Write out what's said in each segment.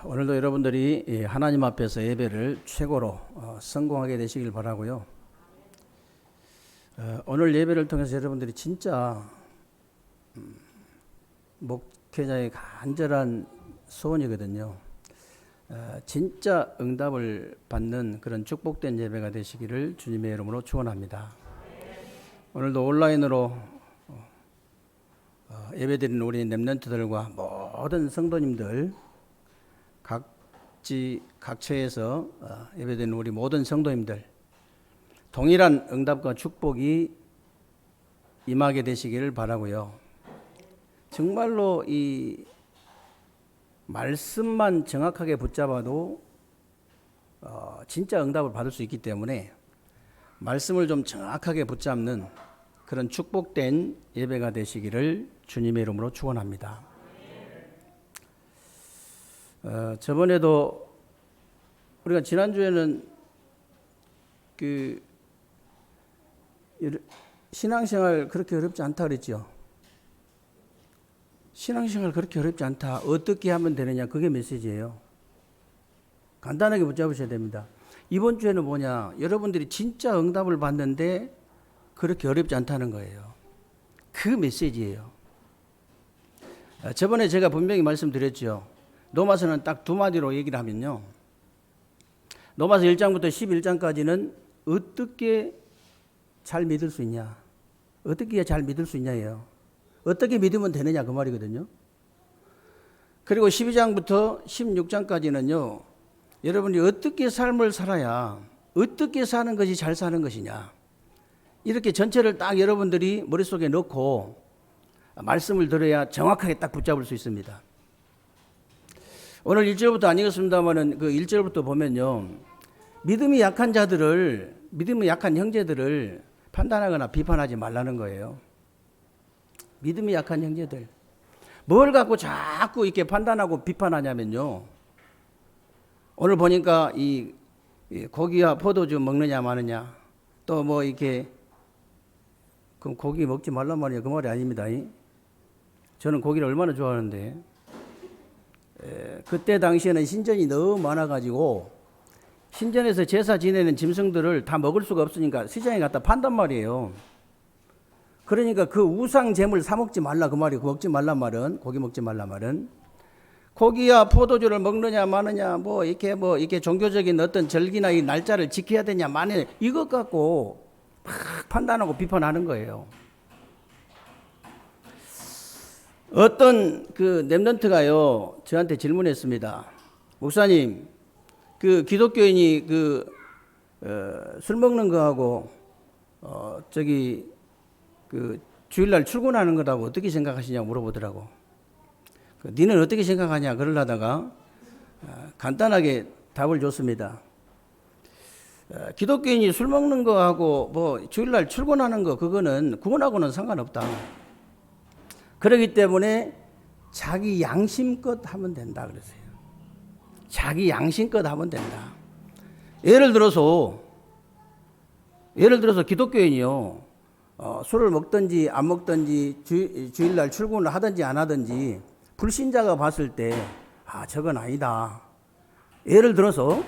오늘도 여러분들이 하나님 앞에서 예배를 최고로 성공하게 되시길 바라고요. 오늘 예배를 통해서 여러분들이 진짜 목회자의 간절한 소원이거든요. 진짜 응답을 받는 그런 축복된 예배가 되시기를 주님의 이름으로 축원합니다. 오늘도 온라인으로 예배드리는 우리 렘넌트들과 모든 성도님들 각처에서 예배드리는 우리 모든 성도님들 동일한 응답과 축복이 임하게 되시기를 바라고요. 정말로 이 말씀만 정확하게 붙잡아도 진짜 응답을 받을 수 있기 때문에 말씀을 좀 정확하게 붙잡는 그런 축복된 예배가 되시기를 주님의 이름으로 축원합니다. 저번에도 우리가 지난주에는 그 신앙생활 그렇게 어렵지 않다 그랬죠. 신앙생활 그렇게 어렵지 않다. 어떻게 하면 되느냐. 그게 메시지예요. 간단하게 붙잡으셔야 됩니다. 이번 주에는 뭐냐. 여러분들이 진짜 응답을 받는데 그렇게 어렵지 않다는 거예요. 그 메시지예요. 저번에 제가 분명히 말씀드렸죠. 로마서는 딱 두 마디로 얘기를 하면요. 로마서 1장부터 11장까지는 어떻게 잘 믿을 수 있냐. 어떻게 잘 믿을 수 있냐예요. 어떻게 믿으면 되느냐 그 말이거든요. 그리고 12장부터 16장까지는요. 여러분이 어떻게 삶을 살아야 어떻게 사는 것이 잘 사는 것이냐. 이렇게 전체를 딱 여러분들이 머릿속에 넣고 말씀을 들어야 정확하게 딱 붙잡을 수 있습니다. 오늘 1절부터 안 읽었습니다만은 그 1절부터 보면요. 믿음이 약한 자들을, 믿음이 약한 형제들을 판단하거나 비판하지 말라는 거예요. 믿음이 약한 형제들. 뭘 갖고 자꾸 이렇게 판단하고 비판하냐면요. 오늘 보니까 이 고기와 포도주 먹느냐 마느냐. 또 뭐 이렇게 그럼 고기 먹지 말란 말이야. 그 말이 아닙니다. 저는 고기를 얼마나 좋아하는데. 그때 당시에는 신전이 너무 많아가지고 신전에서 제사 지내는 짐승들을 다 먹을 수가 없으니까 시장에 갖다 판단 말이에요. 그러니까 그 우상 잼을 사 먹지 말라 그 말이에요. 먹지 말란 말은, 고기 먹지 말란 말은 고기와 포도주를 먹느냐 마느냐 뭐 이렇게 종교적인 어떤 절기나 이 날짜를 지켜야 되냐 마느냐 이것 갖고 막 판단하고 비판하는 거예요. 어떤 그 렘넌트가요 저한테 질문했습니다. 목사님, 그 기독교인이 술 먹는 거하고 그 주일날 출근하는 거하고 어떻게 생각하시냐고 물어보더라고. 니는 어떻게 생각하냐 그러려다가 간단하게 답을 줬습니다. 기독교인이 술 먹는 거하고 뭐 주일날 출근하는 거 그거는 구원하고는 상관없다. 그렇기 때문에 자기 양심껏 하면 된다 그랬어요. 자기 양심껏 하면 된다. 예를 들어서 기독교인이요. 술을 먹든지 안 먹든지 주일날 출근을 하든지 안 하든지 불신자가 봤을 때 저건 아니다. 예를 들어서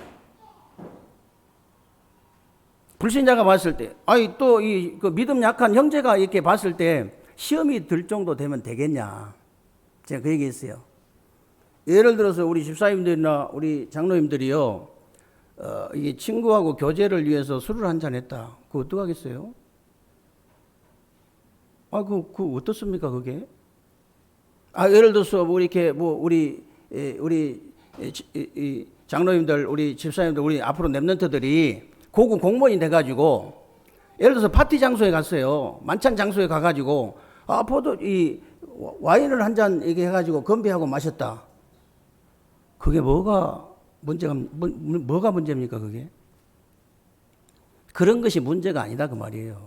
불신자가 봤을 때 또 그 믿음 약한 형제가 이렇게 봤을 때 시험이 들 정도 되면 되겠냐. 제가 그 얘기했어요. 예를 들어서 우리 집사님들이나 우리 장로님들이요. 이게 친구하고 교제를 위해서 술을 한잔 했다. 그거 어떡하겠어요? 그거 어떻습니까, 그게? 예를 들어서 우리 장로님들, 우리 집사님들, 우리 앞으로 렘넌트들이 고급 공무원이 돼가지고 예를 들어서 파티 장소에 갔어요. 만찬 장소에 가가지고 와인을 한 잔 이렇게 해가지고 건배하고 마셨다. 그게 뭐가 문제입니까, 그게? 그런 것이 문제가 아니다, 그 말이에요.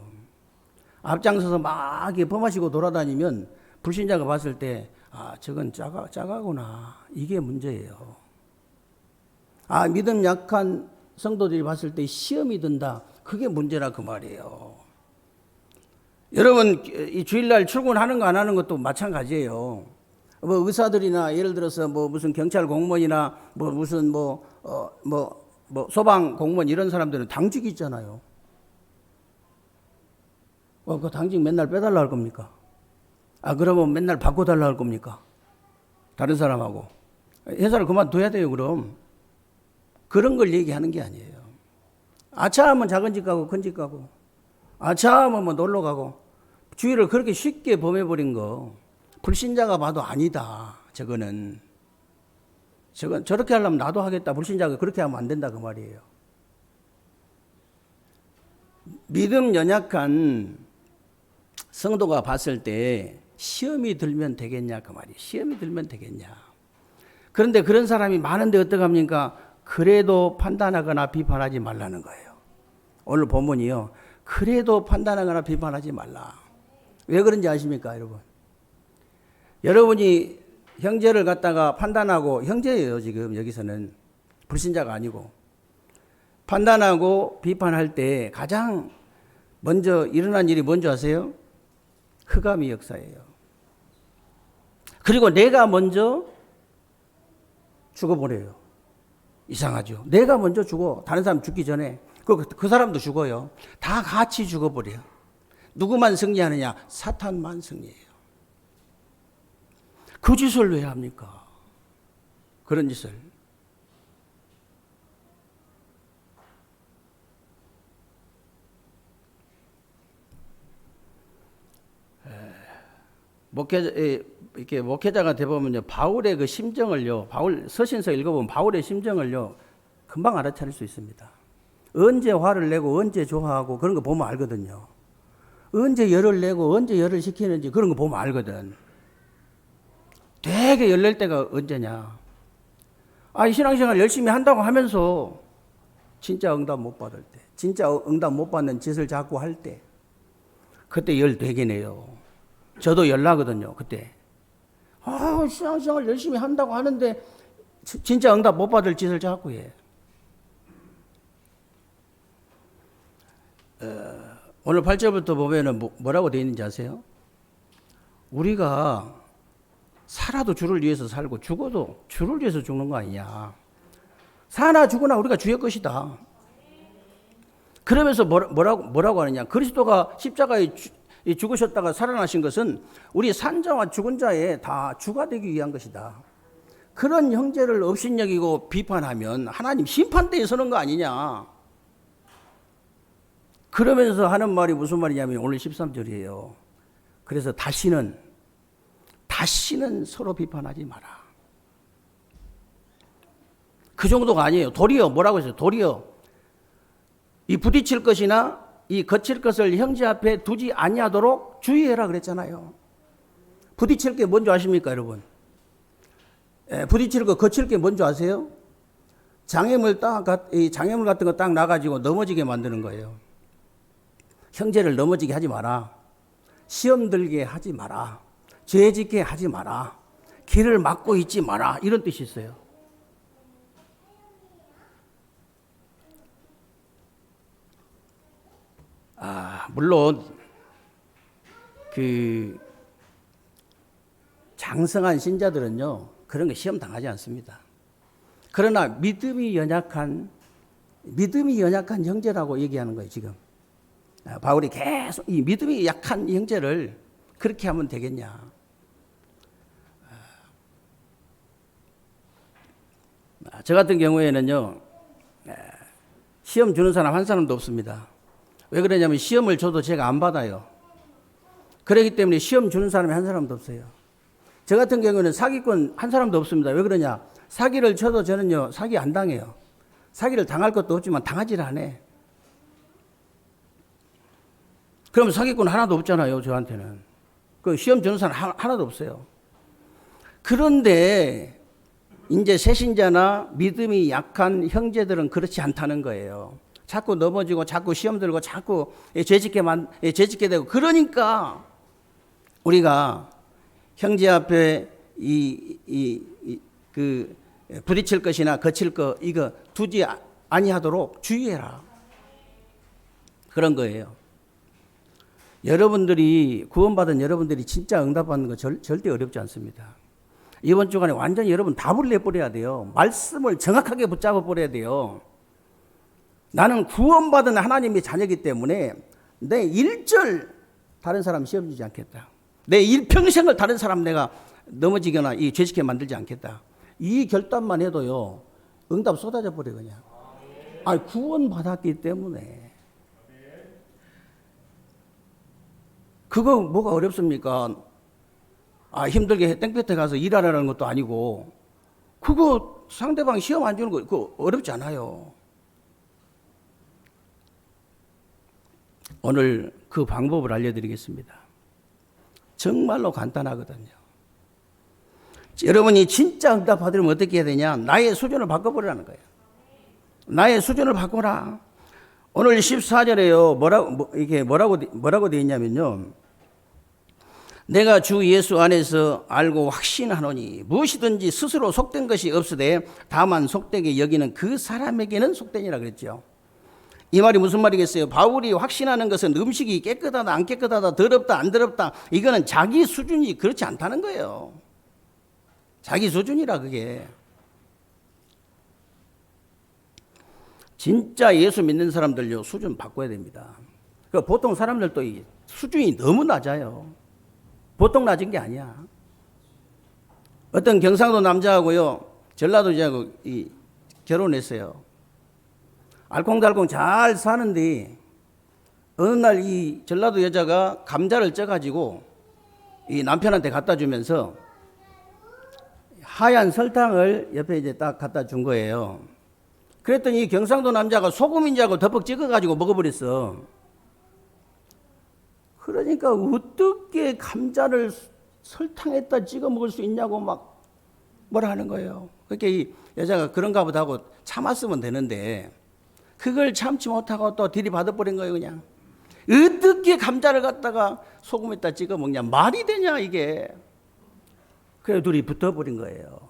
앞장서서 막 이렇게 퍼마시고 돌아다니면 불신자가 봤을 때, 저건 짜가구나. 이게 문제예요. 믿음 약한 성도들이 봤을 때 시험이 든다. 그게 문제라 그 말이에요. 여러분, 이 주일날 출근하는 거 안 하는 것도 마찬가지예요. 뭐 의사들이나 예를 들어서 뭐 무슨 경찰 공무원이나 뭐 무슨 뭐 소방 공무원 이런 사람들은 당직이 있잖아요. 그 당직 맨날 빼달라 할 겁니까? 그러면 맨날 바꿔달라 할 겁니까? 다른 사람하고. 회사를 그만둬야 돼요, 그럼. 그런 걸 얘기하는 게 아니에요. 아차하면 작은 집 가고 큰 집 가고, 아차하면 뭐 놀러 가고, 주의를 그렇게 쉽게 범해버린 거, 불신자가 봐도 아니다. 저건 저렇게 하려면 나도 하겠다. 불신자가 그렇게 하면 안 된다. 그 말이에요. 믿음 연약한 성도가 봤을 때 시험이 들면 되겠냐. 그 말이에요. 시험이 들면 되겠냐. 그런데 그런 사람이 많은데 어떡합니까? 그래도 판단하거나 비판하지 말라는 거예요. 오늘 본문이요. 그래도 판단하거나 비판하지 말라. 왜 그런지 아십니까, 여러분? 여러분이 형제를 갖다가 판단하고, 형제예요, 지금 여기서는. 불신자가 아니고. 판단하고 비판할 때 가장 먼저 일어난 일이 뭔지 아세요? 흑암의 역사예요. 그리고 내가 먼저 죽어버려요. 이상하죠. 내가 먼저 죽어. 다른 사람 죽기 전에 그 사람도 죽어요. 다 같이 죽어버려요. 누구만 승리하느냐? 사탄만 승리해요. 그 짓을 왜 합니까? 그런 짓을. 이렇게 목회자가 되보면요, 바울의 그 심정을요, 바울 서신서 읽어보면 바울의 심정을요, 금방 알아차릴 수 있습니다. 언제 화를 내고 언제 좋아하고 그런 거 보면 알거든요. 언제 열을 내고 언제 열을 식히는지 그런 거 보면 알거든. 되게 열낼 때가 언제냐? 이 신앙생활 열심히 한다고 하면서 진짜 응답 못 받을 때, 진짜 응답 못 받는 짓을 자꾸 할 때, 그때 열 되게 내요. 저도 열 나거든요, 그때. 신앙생활 열심히 한다고 하는데 진짜 응답 못 받을 짓을 자꾸 해. 오늘 8절부터 보면은 뭐라고 되어 있는지 아세요? 우리가 살아도 주를 위해서 살고 죽어도 주를 위해서 죽는 거 아니냐. 사나 죽으나 우리가 주의 것이다. 그러면서 뭐라고 하느냐. 그리스도가 십자가에 죽으셨다가 살아나신 것은 우리 산자와 죽은 자의 다 주가 되기 위한 것이다. 그런 형제를 업신여기고 비판하면 하나님 심판대에 서는 거 아니냐. 그러면서 하는 말이 무슨 말이냐면 오늘 13절이에요. 그래서 다시는 서로 비판하지 마라. 그 정도가 아니에요. 도리어 뭐라고 했어요? 도리어 이 부딪힐 것이나 이 거칠 것을 형제 앞에 두지 아니하도록 주의해라 그랬잖아요. 부딪힐 게 뭔지 아십니까, 여러분? 부딪힐 거, 거칠 게 뭔지 아세요? 장애물 같은 거 딱 놔가지고 넘어지게 만드는 거예요. 형제를 넘어지게 하지 마라. 시험 들게 하지 마라. 죄 짓게 하지 마라. 길을 막고 있지 마라. 이런 뜻이 있어요. 물론 그 장성한 신자들은요 그런 거 시험 당하지 않습니다. 그러나 믿음이 연약한 형제라고 얘기하는 거예요 지금. 바울이 계속 이 믿음이 약한 형제를 그렇게 하면 되겠냐. 저 같은 경우에는요 시험 주는 사람 한 사람도 없습니다. 왜 그러냐면 시험을 줘도 제가 안 받아요. 그렇기 때문에 시험 주는 사람이 한 사람도 없어요. 저 같은 경우는 사기꾼 한 사람도 없습니다. 왜 그러냐? 사기를 쳐도 저는요 사기 안 당해요. 사기를 당할 것도 없지만 당하지를 않아. 그러면 사기꾼 하나도 없잖아요 저한테는. 그 시험 주는 사람 하나도 없어요. 그런데 이제 새신자나 믿음이 약한 형제들은 그렇지 않다는 거예요. 자꾸 넘어지고 자꾸 시험 들고 자꾸 죄짓게 되고 그러니까 우리가 형제 앞에 그 부딪힐 것이나 거칠 거 이거 두지 아니하도록 주의해라. 그런 거예요. 여러분들이 구원받은 여러분들이 진짜 응답받는 거 절대 어렵지 않습니다. 이번 주간에 완전히 여러분 답을 내버려야 돼요. 말씀을 정확하게 붙잡아 버려야 돼요. 나는 구원받은 하나님의 자녀이기 때문에 내 일절 다른 사람 시험 주지 않겠다. 내 일평생을 다른 사람 내가 넘어지거나 이 죄짓게 만들지 않겠다. 이 결단만 해도요, 응답 쏟아져 버려 그냥. 구원받았기 때문에. 그거 뭐가 어렵습니까? 힘들게 땡볕에 가서 일하라는 것도 아니고, 그거 상대방 시험 안 주는 거, 그거 어렵지 않아요. 오늘 그 방법을 알려드리겠습니다. 정말로 간단하거든요. 여러분이 진짜 응답 받으려면 어떻게 해야 되냐? 나의 수준을 바꿔보라는 거예요. 나의 수준을 바꿔라. 오늘 14절에요. 뭐라고 되어 있냐면요. 내가 주 예수 안에서 알고 확신하노니 무엇이든지 스스로 속된 것이 없으되 다만 속되게 여기는 그 사람에게는 속되니라 그랬죠. 이 말이 무슨 말이겠어요? 바울이 확신하는 것은 음식이 깨끗하다 안 깨끗하다 더럽다 안 더럽다 이거는 자기 수준이 그렇지 않다는 거예요. 자기 수준이라 그게. 진짜 예수 믿는 사람들요 수준 바꿔야 됩니다. 보통 사람들도 수준이 너무 낮아요. 보통 낮은 게 아니야. 어떤 경상도 남자하고요 전라도 여자하고 결혼했어요. 알콩달콩 잘 사는데 어느 날 이 전라도 여자가 감자를 쪄가지고 이 남편한테 갖다 주면서 하얀 설탕을 옆에 이제 딱 갖다 준 거예요. 그랬더니 이 경상도 남자가 소금인 줄 알고 덮어 찍어가지고 먹어버렸어. 그러니까 어떻게 감자를 설탕에다 찍어 먹을 수 있냐고 막 뭐라 하는 거예요. 그렇게 이 여자가 그런가 보다 하고 참았으면 되는데 그걸 참지 못하고 또 들이받아버린 거예요. 그냥 어떻게 감자를 갖다가 소금에다 찍어 먹냐, 말이 되냐 이게. 그래서 둘이 붙어버린 거예요.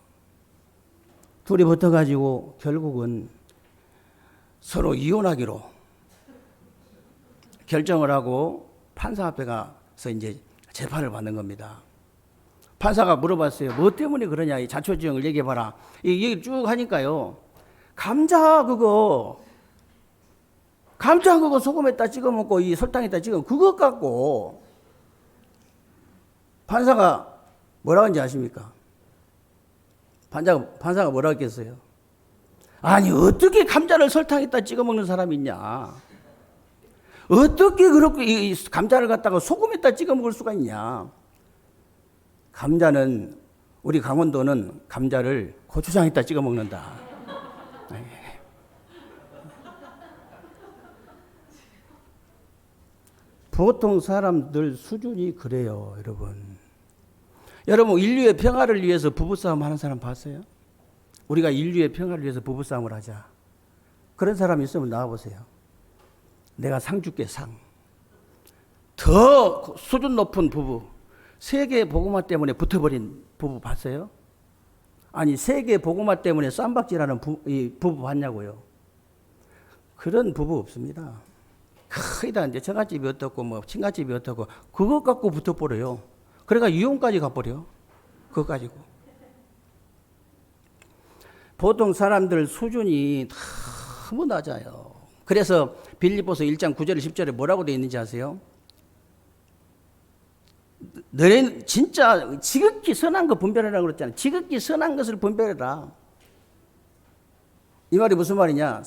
둘이 붙어가지고 결국은 서로 이혼하기로 결정을 하고 판사 앞에 가서 이제 재판을 받는 겁니다. 판사가 물어봤어요. 뭐 때문에 그러냐, 이 자초지종을 얘기해봐라. 이 얘기를 쭉 하니까요. 감자 그거 소금에다 찍어 먹고 이 설탕에다 찍어 그것 갖고 판사가 뭐라고 하는지 아십니까? 판사가 뭐라고 했겠어요? 아니 어떻게 감자를 설탕에다 찍어 먹는 사람이 있냐? 어떻게 그렇게 이 감자를 갖다가 소금에다 찍어 먹을 수가 있냐? 감자는 우리 강원도는 감자를 고추장에다 찍어 먹는다. 보통 사람들 수준이 그래요, 여러분. 여러분, 인류의 평화를 위해서 부부싸움 하는 사람 봤어요? 우리가 인류의 평화를 위해서 부부싸움을 하자. 그런 사람 있으면 나와보세요. 내가 상 줄게, 상. 더 수준 높은 부부. 세계 복음화 때문에 붙어버린 부부 봤어요? 아니, 세계 복음화 때문에 쌈박질하는 부부 봤냐고요? 그런 부부 없습니다. 거의 다 이제 처갓집이 어떻고 뭐 친갓집이 어떻고 그것 갖고 붙어버려요. 그러니까 이혼까지 가버려. 그거 가지고. 보통 사람들 수준이 너무 낮아요. 그래서 빌립보서 1장 9절 10절에 뭐라고 되어 있는지 아세요? 너희는 진짜 지극히 선한 거 분별하라고 그랬잖아요. 지극히 선한 것을 분별해라. 이 말이 무슨 말이냐?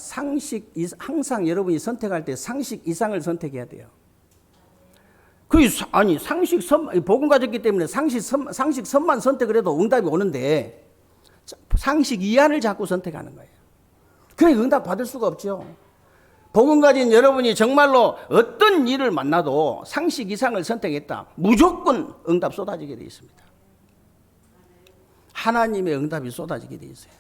항상 여러분이 선택할 때 상식 이상을 선택해야 돼요. 아니, 복음 가졌기 때문에 상식선만 선택을 해도 응답이 오는데, 상식 이하를 자꾸 선택하는 거예요. 그러니까 응답 받을 수가 없죠. 복음 가진 여러분이 정말로 어떤 일을 만나도 상식 이상을 선택했다. 무조건 응답 쏟아지게 되어 있습니다. 하나님의 응답이 쏟아지게 되어 있어요.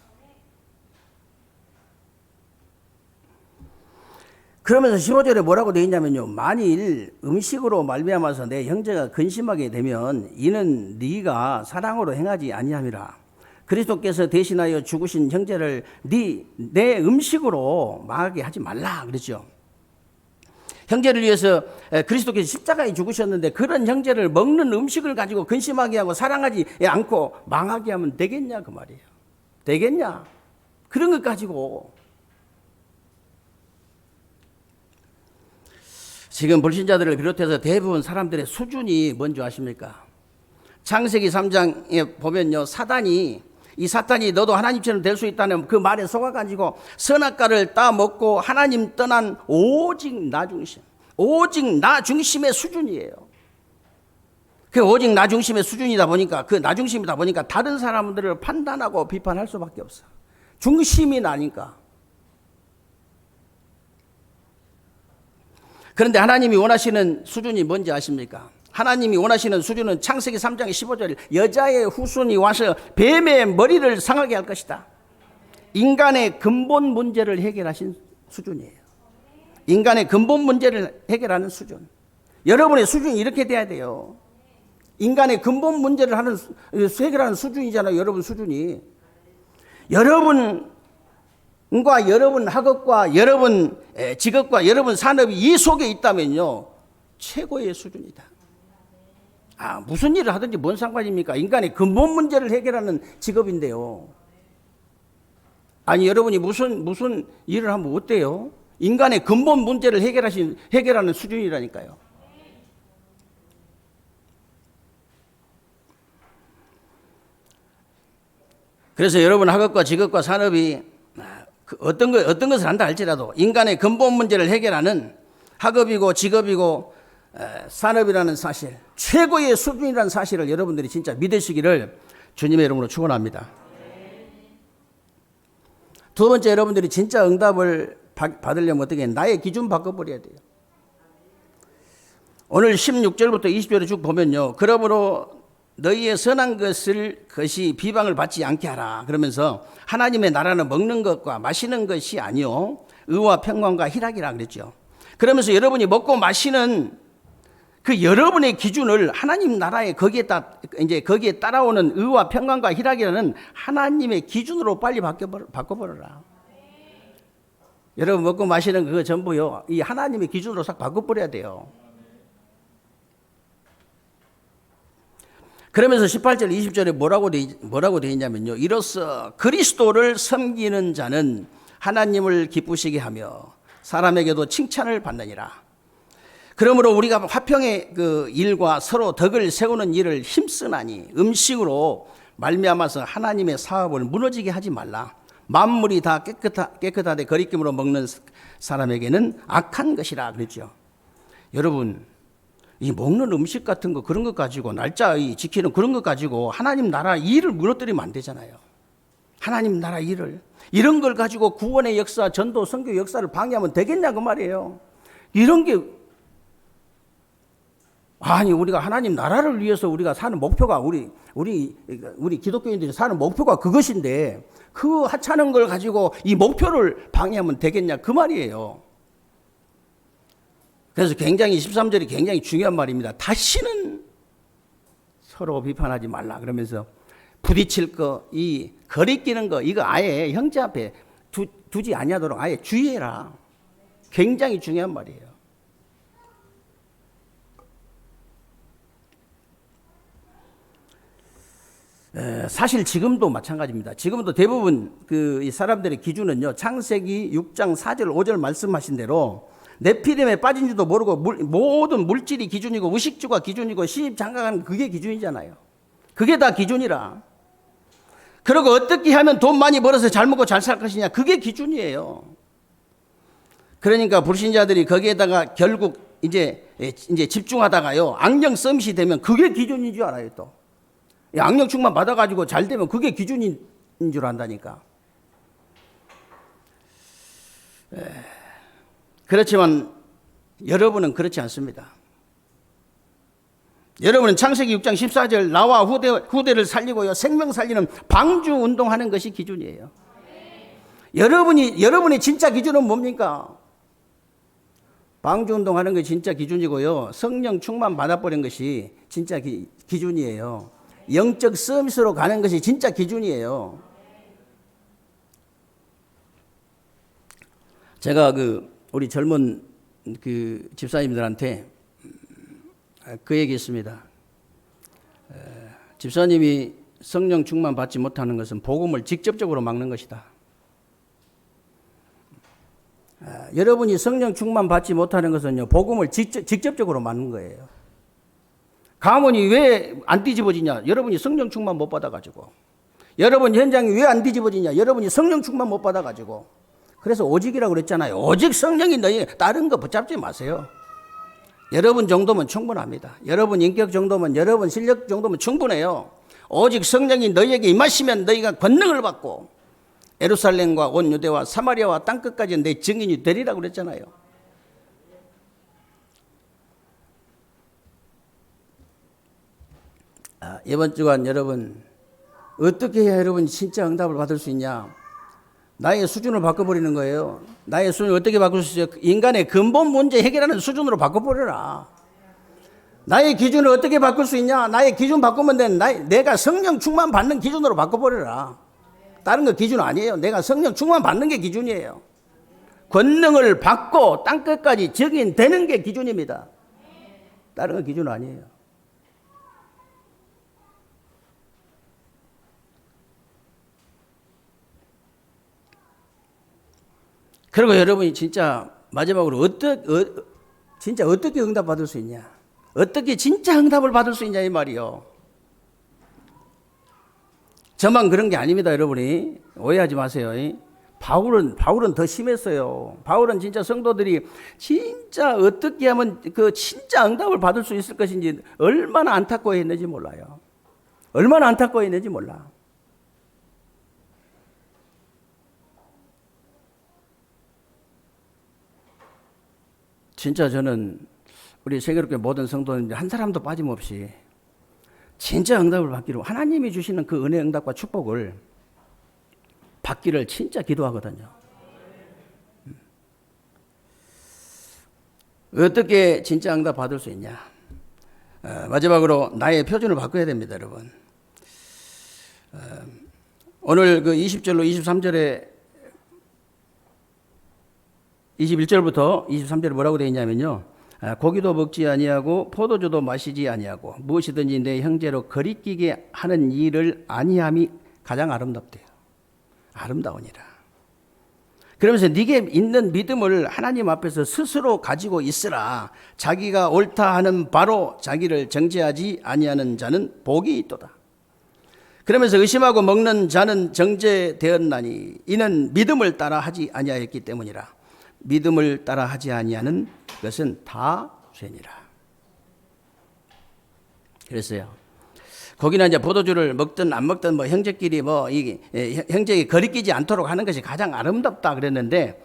그러면서 15절에 뭐라고 되어 있냐면요. 만일 음식으로 말미암아서 내 형제가 근심하게 되면 이는 네가 사랑으로 행하지 아니함이라. 그리스도께서 대신하여 죽으신 형제를 내 음식으로 망하게 하지 말라 그랬죠. 형제를 위해서 그리스도께서 십자가에 죽으셨는데 그런 형제를 먹는 음식을 가지고 근심하게 하고 사랑하지 않고 망하게 하면 되겠냐 그 말이에요. 되겠냐? 그런 것 가지고 지금 불신자들을 비롯해서 대부분 사람들의 수준이 뭔지 아십니까? 창세기 3장에 보면요, 이 사탄이 너도 하나님처럼 될 수 있다는 그 말에 속아가지고 선악과를 따먹고 하나님 떠난 오직 나 중심의 수준이에요. 그 오직 나 중심의 수준이다 보니까, 그 나 중심이다 보니까 다른 사람들을 판단하고 비판할 수밖에 없어. 중심이 나니까. 그런데 하나님이 원하시는 수준이 뭔지 아십니까? 하나님이 원하시는 수준은 창세기 3장 15절, 여자의 후손이 와서 뱀의 머리를 상하게 할 것이다. 인간의 근본 문제를 해결하신 수준이에요. 인간의 근본 문제를 해결하는 수준. 여러분의 수준이 이렇게 돼야 돼요. 인간의 근본 문제를 해결하는 수준이잖아요. 여러분 수준이. 여러분과 여러분 학업과 여러분 직업과 여러분 산업이 이 속에 있다면요, 최고의 수준이다. 무슨 일을 하든지 뭔 상관입니까? 인간의 근본 문제를 해결하는 직업인데요. 아니, 여러분이 무슨 일을 하면 어때요? 인간의 근본 문제를 해결하는 수준이라니까요. 그래서 여러분 학업과 직업과 산업이 어떤 것을 한다 할지라도 인간의 근본 문제를 해결하는 학업이고 직업이고 산업이라는 사실, 최고의 수준이라는 사실을 여러분들이 진짜 믿으시기를 주님의 이름으로 축원합니다. 두 번째, 여러분들이 진짜 응답을 받으려면 어떻게 해요? 나의 기준 바꿔버려야 돼요. 오늘 16절부터 20절에 쭉 보면요, 그러므로 너희의 선한 것이 비방을 받지 않게 하라. 그러면서 하나님의 나라는 먹는 것과 마시는 것이 아니요 의와 평강과 희락이라 그랬죠. 그러면서 여러분이 먹고 마시는 그 여러분의 기준을 하나님 나라에 거기에 따라오는 의와 평강과 희락이라는 하나님의 기준으로 빨리 바꿔버려라. 여러분 먹고 마시는 그거 전부요, 이 하나님의 기준으로 싹 바꿔버려야 돼요. 그러면서 18절 20절에 뭐라고 되어 있냐면요, 이로써 그리스도를 섬기는 자는 하나님을 기쁘시게 하며 사람에게도 칭찬을 받느니라. 그러므로 우리가 화평의 그 일과 서로 덕을 세우는 일을 힘쓰나니 음식으로 말미암아서 하나님의 사업을 무너지게 하지 말라. 만물이 다 깨끗하되 거리낌으로 먹는 사람에게는 악한 것이라 그랬죠. 여러분, 이 먹는 음식 같은 거, 그런 것 가지고 날짜 지키는 그런 것 가지고 하나님 나라 일을 무너뜨리면 안 되잖아요. 하나님 나라 일을, 이런 걸 가지고 구원의 역사, 전도, 선교 역사를 방해하면 되겠냐 그 말이에요. 이런 게 우리가 하나님 나라를 위해서 우리가 사는 목표가 우리 기독교인들이 사는 목표가 그것인데 그 하찮은 걸 가지고 이 목표를 방해하면 되겠냐 그 말이에요. 그래서 굉장히 13절이 굉장히 중요한 말입니다. 다시는 서로 비판하지 말라 그러면서 부딪힐 거, 이 거리끼는 거, 이거 아예 형제 앞에 두지 아니하도록 아예 주의해라. 굉장히 중요한 말이에요. 사실 지금도 마찬가지입니다. 지금도 대부분 이 사람들의 기준은요, 창세기 6장 4절 5절 말씀하신 대로 네피림에 빠진 줄도 모르고 모든 물질이 기준이고 의식주가 기준이고 시집장가가는 그게 기준이잖아요. 그게 다 기준이라. 그리고 어떻게 하면 돈 많이 벌어서 잘 먹고 잘 살 것이냐, 그게 기준이에요. 그러니까 불신자들이 거기에다가 결국 이제 집중하다가요, 악령 서밋이 되면 그게 기준인 줄 알아요. 또 악령 충만 받아가지고 잘 되면 그게 기준인 줄 안다니까. 그렇지만 여러분은 그렇지 않습니다. 여러분은 창세기 6장 14절 나와 후대를 살리고요, 생명 살리는 방주 운동하는 것이 기준이에요. 여러분의 진짜 기준은 뭡니까? 방주 운동하는 것이 진짜 기준이고요, 성령 충만 받아버린 것이 진짜 기준이에요. 영적 서밋으로 가는 것이 진짜 기준이에요. 제가 우리 젊은 그 집사님들한테 그 얘기 했습니다. 집사님이 성령 충만 받지 못하는 것은 복음을 직접적으로 막는 것이다. 여러분이 성령 충만 받지 못하는 것은요, 복음을 직접적으로 막는 거예요. 가문이 왜 안 뒤집어지냐? 여러분이 성령 충만 못 받아가지고. 여러분 현장이 왜 안 뒤집어지냐? 여러분이 성령 충만 못 받아가지고. 그래서 오직이라고 그랬잖아요. 오직 성령이 너희, 다른 거 붙잡지 마세요. 여러분 정도면 충분합니다. 여러분 인격 정도면, 여러분 실력 정도면 충분해요. 오직 성령이 너희에게 임하시면 너희가 권능을 받고 예루살렘과 온 유대와 사마리아와 땅끝까지 내 증인이 되리라고 그랬잖아요. 이번 주간 여러분 어떻게 해야 여러분 진짜 응답을 받을 수 있냐? 나의 수준을 바꿔버리는 거예요. 나의 수준을 어떻게 바꿀 수 있어요? 인간의 근본 문제 해결하는 수준으로 바꿔버려라. 나의 기준을 어떻게 바꿀 수 있냐? 나의 기준 바꾸면 내가 성령 충만 받는 기준으로 바꿔버려라. 다른 거 기준 아니에요. 내가 성령 충만 받는 게 기준이에요. 권능을 받고 땅끝까지 증인되는 게 기준입니다. 다른 거 기준 아니에요. 그리고 여러분이 진짜 마지막으로 진짜 어떻게 응답 받을 수 있냐? 어떻게 진짜 응답을 받을 수 있냐 이 말이요. 저만 그런 게 아닙니다, 여러분이. 오해하지 마세요. 바울은 더 심했어요. 바울은 진짜 성도들이 진짜 어떻게 하면 그 진짜 응답을 받을 수 있을 것인지 얼마나 안타까워했는지 몰라요. 얼마나 안타까워했는지 몰라. 진짜 저는 우리 세계롭게 모든 성도님들 한 사람도 빠짐없이 진짜 응답을 받기로, 하나님이 주시는 그 은혜 응답과 축복을 받기를 진짜 기도하거든요. 어떻게 진짜 응답 받을 수 있냐? 마지막으로 나의 표준을 바꿔야 됩니다, 여러분. 오늘 그 20절로 23절에 21절부터 23절에 뭐라고 되어 있냐면요. 고기도 먹지 아니하고 포도주도 마시지 아니하고 무엇이든지 내 형제로 거리끼게 하는 일을 아니함이 가장 아름답대요. 아름다우니라. 그러면서 네게 있는 믿음을 하나님 앞에서 스스로 가지고 있으라. 자기가 옳다 하는 바로 자기를 정죄하지 아니하는 자는 복이 있도다. 그러면서 의심하고 먹는 자는 정죄되었나니 이는 믿음을 따라 하지 아니하였기 때문이라. 믿음을 따라 하지 아니하는 것은 다 죄니라. 그랬어요. 거기는 이제 포도주를 먹든 안 먹든 뭐 형제끼리 형제에게 거리끼지 않도록 하는 것이 가장 아름답다 그랬는데,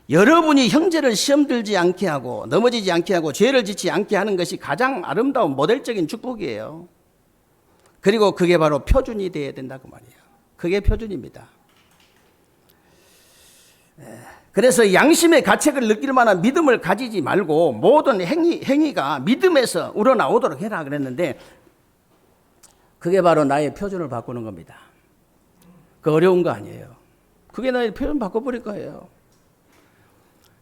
여러분이 형제를 시험 들지 않게 하고 넘어지지 않게 하고 죄를 짓지 않게 하는 것이 가장 아름다운 모델적인 축복이에요. 그리고 그게 바로 표준이 되어야 된다고 말이에요. 그게 표준입니다. 그래서 양심의 가책을 느낄 만한 믿음을 가지지 말고 모든 행위가 믿음에서 우러나오도록 해라 그랬는데, 그게 바로 나의 표준을 바꾸는 겁니다. 그 어려운 거 아니에요. 그게 나의 표준 바꿔버릴 거예요.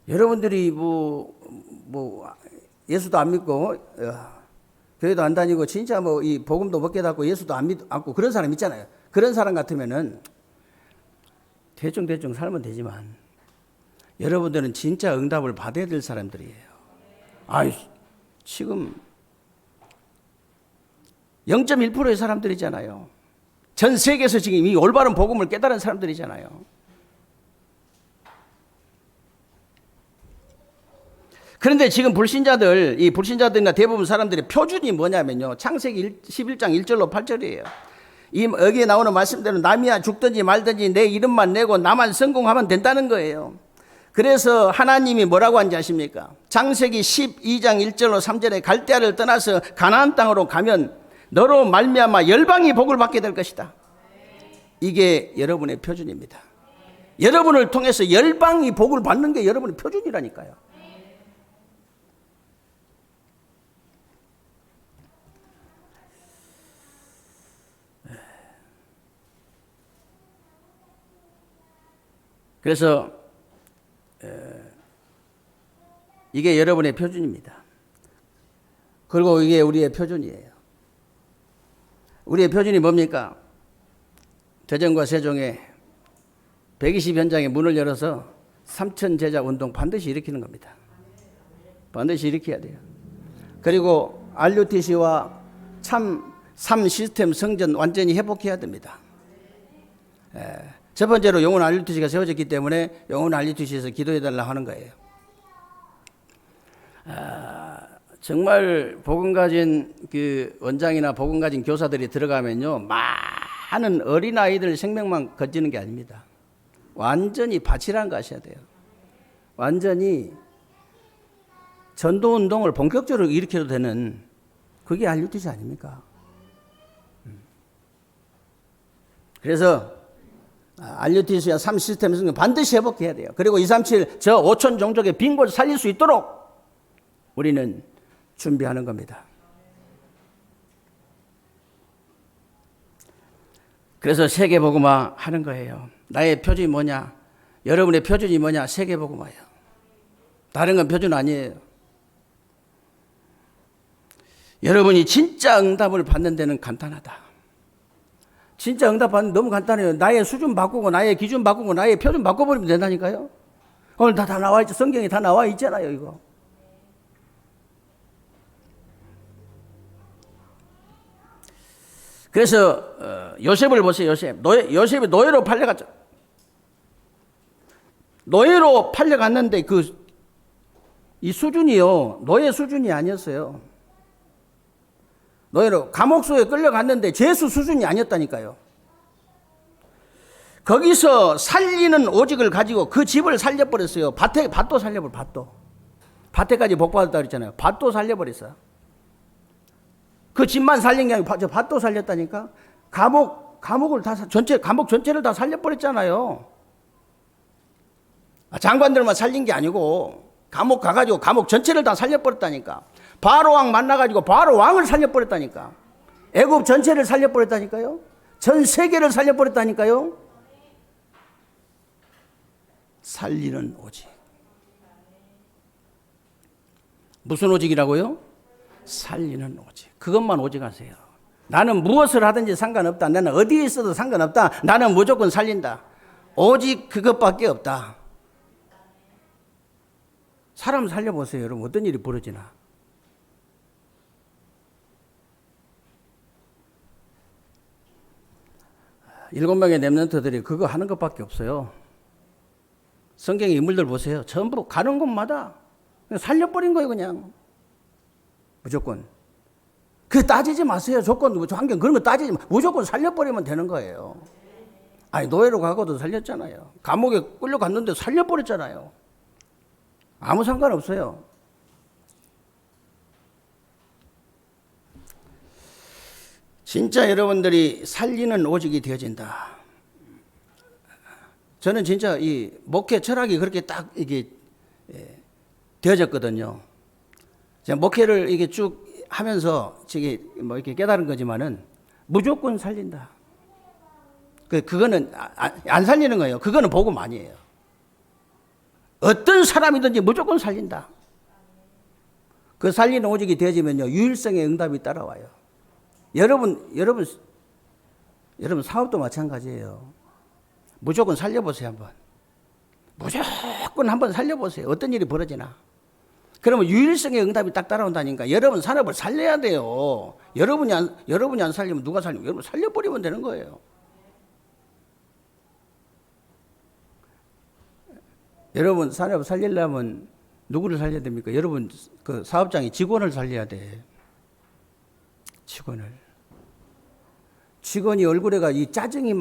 여러분들이 예수도 안 믿고 교회도 안 다니고 진짜 이 복음도 못 깨닫고 예수도 안 믿고 그런 사람 있잖아요. 그런 사람 같으면은 대충 살면 되지만, 여러분들은 진짜 응답을 받아야 될 사람들이에요. 지금 0.1%의 사람들이잖아요. 전 세계에서 지금 이 올바른 복음을 깨달은 사람들이잖아요. 그런데 지금 불신자들이나 대부분 사람들의 표준이 뭐냐면요. 창세기 11장 1절로 8절이에요. 여기에 나오는 말씀대로 남이야 죽든지 말든지 내 이름만 내고 나만 성공하면 된다는 거예요. 그래서 하나님이 뭐라고 한지 아십니까? 창세기 12장 1절로 3절에 갈대아를 떠나서 가나안 땅으로 가면 너로 말미암아 열방이 복을 받게 될 것이다. 이게 여러분의 표준입니다. 여러분을 통해서 열방이 복을 받는 게 여러분의 표준이라니까요. 그래서 이게 여러분의 표준입니다. 그리고 이게 우리의 표준이에요. 우리의 표준이 뭡니까? 대전과 세종에 120 현장에 문을 열어서 삼천 제자 운동 반드시 일으키는 겁니다. 반드시 일으켜야 돼요. 그리고 RUTC와 삶 시스템 성전 완전히 회복해야 됩니다. 첫 번째로 영혼 RUTC가 세워졌기 때문에 영혼 RUTC에서 기도해달라 하는 거예요. 정말 복음 가진 그 원장이나 복음 가진 교사들이 들어가면요, 많은 어린아이들 생명만 건지는 게 아닙니다. 완전히 바치란 거 하셔야 돼요. 완전히 전도운동을 본격적으로 일으켜도 되는 그게 RUTC 아닙니까? 그래서 RUTC와 삶 시스템 성경 반드시 회복해야 돼요. 그리고 237 저 5천 종족의 빈 곳을 살릴 수 있도록 우리는 준비하는 겁니다. 그래서 세계복음화 하는 거예요. 나의 표준이 뭐냐? 여러분의 표준이 뭐냐? 세계복음화예요. 다른 건 표준 아니에요. 여러분이 진짜 응답을 받는 데는 간단하다. 진짜 응답 받는 데 너무 간단해요. 나의 수준 바꾸고 나의 기준 바꾸고 나의 표준 바꿔버리면 된다니까요. 오늘 다 나와 있죠. 성경에 다 나와 있잖아요, 이거. 그래서 요셉을 보세요. 요셉이 노예로 팔려갔죠. 노예로 팔려갔는데 이 수준이요, 노예 수준이 아니었어요. 노예로 감옥소에 끌려갔는데 죄수 수준이 아니었다니까요. 거기서 살리는 오직을 가지고 그 집을 살려버렸어요. 밭도 살려버려, 밭도. 밭에까지 복받았다 그랬잖아요. 밭도 살려버렸어요. 그 집만 살린 게 아니고 밭도 살렸다니까. 감옥 전체를 다 살려버렸잖아요. 장관들만 살린 게 아니고 감옥 가가지고 감옥 전체를 다 살려버렸다니까. 바로 왕 만나가지고 바로 왕을 살려버렸다니까. 애굽 전체를 살려버렸다니까요. 전 세계를 살려버렸다니까요. 살리는 오직. 무슨 오직이라고요? 살리는 오직. 그것만 오직하세요. 나는 무엇을 하든지 상관없다. 나는 어디에 있어도 상관없다. 나는 무조건 살린다. 오직 그것밖에 없다. 사람 살려보세요. 여러분 어떤 일이 벌어지나. 일곱 명의 렘넌트들이 그거 하는 것밖에 없어요. 성경의 인물들 보세요. 전부 가는 곳마다 살려버린 거예요, 그냥. 무조건. 그 따지지 마세요. 조건, 환경 그런 거 따지지 마. 무조건 살려버리면 되는 거예요. 아니, 노예로 가고도 살렸잖아요. 감옥에 끌려갔는데 살려버렸잖아요. 아무 상관없어요. 진짜 여러분들이 살리는 오직이 되어진다. 저는 진짜 이 목회 철학이 그렇게 딱 이게 되어졌거든요. 제가 목회를 이게 쭉 하면서 저기 뭐 이렇게 깨달은 거지만은 무조건 살린다. 그거는 안 살리는 거예요. 그거는 복음 아니에요. 어떤 사람이든지 무조건 살린다. 그 살리는 오직이 되어지면요, 유일성의 응답이 따라와요. 여러분 사업도 마찬가지예요. 무조건 살려보세요, 한번. 무조건 한번 살려보세요. 어떤 일이 벌어지나. 그러면 유일성의 응답이 딱 따라온다니까. 여러분 산업을 살려야 돼요. 여러분이 안 살리면 누가 살리면 여러분 살려버리면 되는 거예요. 여러분 산업을 살리려면 누구를 살려야 됩니까? 여러분 그 사업장이 직원을 살려야 돼. 직원이 얼굴에가 이 짜증이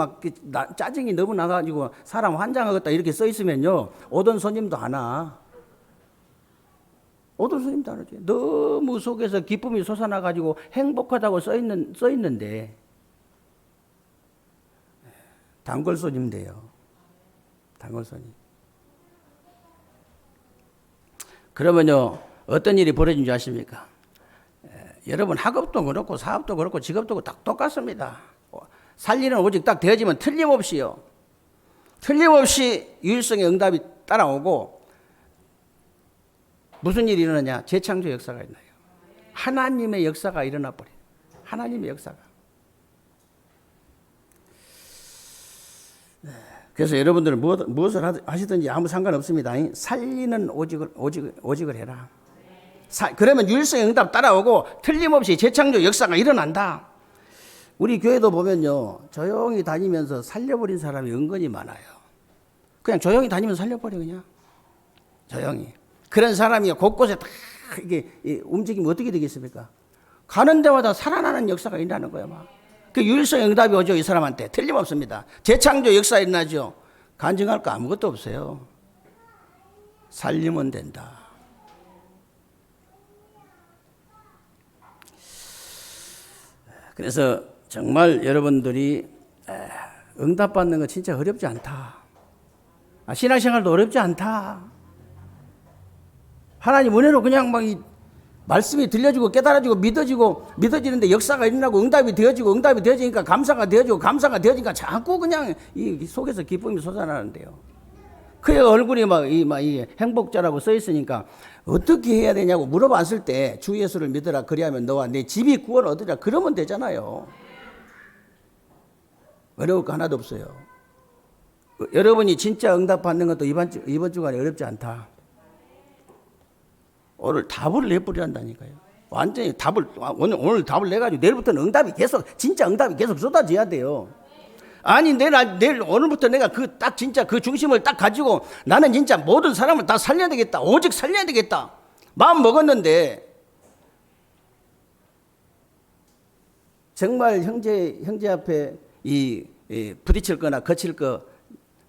너무 나가지고 사람 환장하겠다 이렇게 써 있으면요, 오던 손님도 안 와. 오던 손님도 안 오지. 너무 속에서 기쁨이 솟아나가지고 행복하다고 써 있는데 단골 손님 돼요. 단골 손님. 그러면요, 어떤 일이 벌어진 줄 아십니까? 여러분 학업도 그렇고 사업도 그렇고 직업도 딱 똑같습니다. 살리는 오직 딱 되어지면 틀림없이 유일성의 응답이 따라오고, 무슨 일이 일어나냐? 재창조 역사가 일어나요. 하나님의 역사가 일어나 버려요. 하나님의 역사가. 그래서 여러분들은 무엇을 하시든지 아무 상관없습니다. 살리는 오직을 해라. 그러면 유일성 응답 따라오고 틀림없이 재창조 역사가 일어난다. 우리 교회도 보면요, 조용히 다니면서 살려버린 사람이 은근히 많아요. 그냥 조용히 다니면서 살려버려, 그냥. 조용히. 그런 사람이 곳곳에 다 이게 움직이면 어떻게 되겠습니까? 가는 데마다 살아나는 역사가 일어나는 거예요, 막. 그 유일성 응답이 오죠, 이 사람한테. 틀림없습니다. 재창조 역사 일어나죠. 간증할 거 아무것도 없어요. 살리면 된다. 그래서 정말 여러분들이 응답받는 거 진짜 어렵지 않다. 신앙생활도 어렵지 않다. 하나님 은혜로 그냥 막 이 말씀이 들려지고 깨달아지고 믿어지는데 역사가 일어나고 응답이 되어지니까 감사가 되어지니까 자꾸 그냥 이 속에서 기쁨이 솟아나는데요. 그의 얼굴이 막 이 행복자라고 써 있으니까 어떻게 해야 되냐고 물어봤을 때 주 예수를 믿으라 그리하면 너와 내 집이 구원 얻으리라 그러면 되잖아요. 어려울 거 하나도 없어요. 여러분이 진짜 응답 받는 것도 이번 주간에 어렵지 않다. 오늘 답을 내버리란다니까요. 완전히 오늘 답을 내가지고 내일부터는 진짜 응답이 계속 쏟아져야 돼요. 아니, 내일 오늘부터 내가 진짜 그 중심을 딱 가지고 나는 진짜 모든 사람을 다 살려야 되겠다. 오직 살려야 되겠다. 마음 먹었는데, 정말 형제 앞에 부딪힐 거나 거칠 거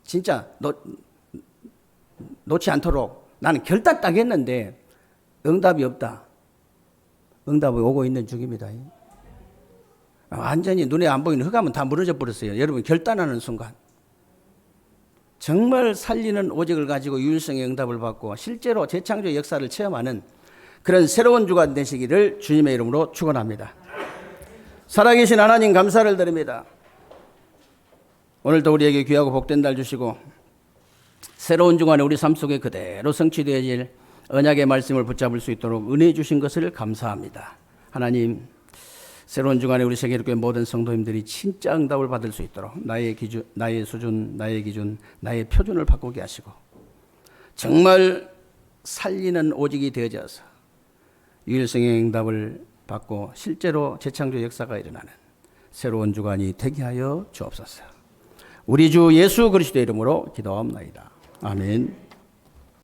진짜 놓지 않도록 나는 결단 딱 했는데, 응답이 없다. 응답이 오고 있는 중입니다. 완전히 눈에 안 보이는 흑암은 다 무너져 버렸어요. 여러분 결단하는 순간 정말 살리는 오직을 가지고 유일성의 응답을 받고 실제로 재창조의 역사를 체험하는 그런 새로운 주간 되시기를 주님의 이름으로 축원합니다. 살아계신 하나님 감사를 드립니다. 오늘도 우리에게 귀하고 복된 날 주시고 새로운 주간에 우리 삶 속에 그대로 성취되어질 언약의 말씀을 붙잡을 수 있도록 은혜 주신 것을 감사합니다. 하나님, 새로운 주간에 우리 세계교회 모든 성도님들이 진짜 응답을 받을 수 있도록 나의 기준, 나의 수준, 나의 기준, 나의 표준을 바꾸게 하시고 정말 살리는 오직이 되어져서 유일성의 응답을 받고 실제로 재창조 역사가 일어나는 새로운 주간이 되게 하여 주옵소서. 우리 주 예수 그리스도의 이름으로 기도합니다. 아멘.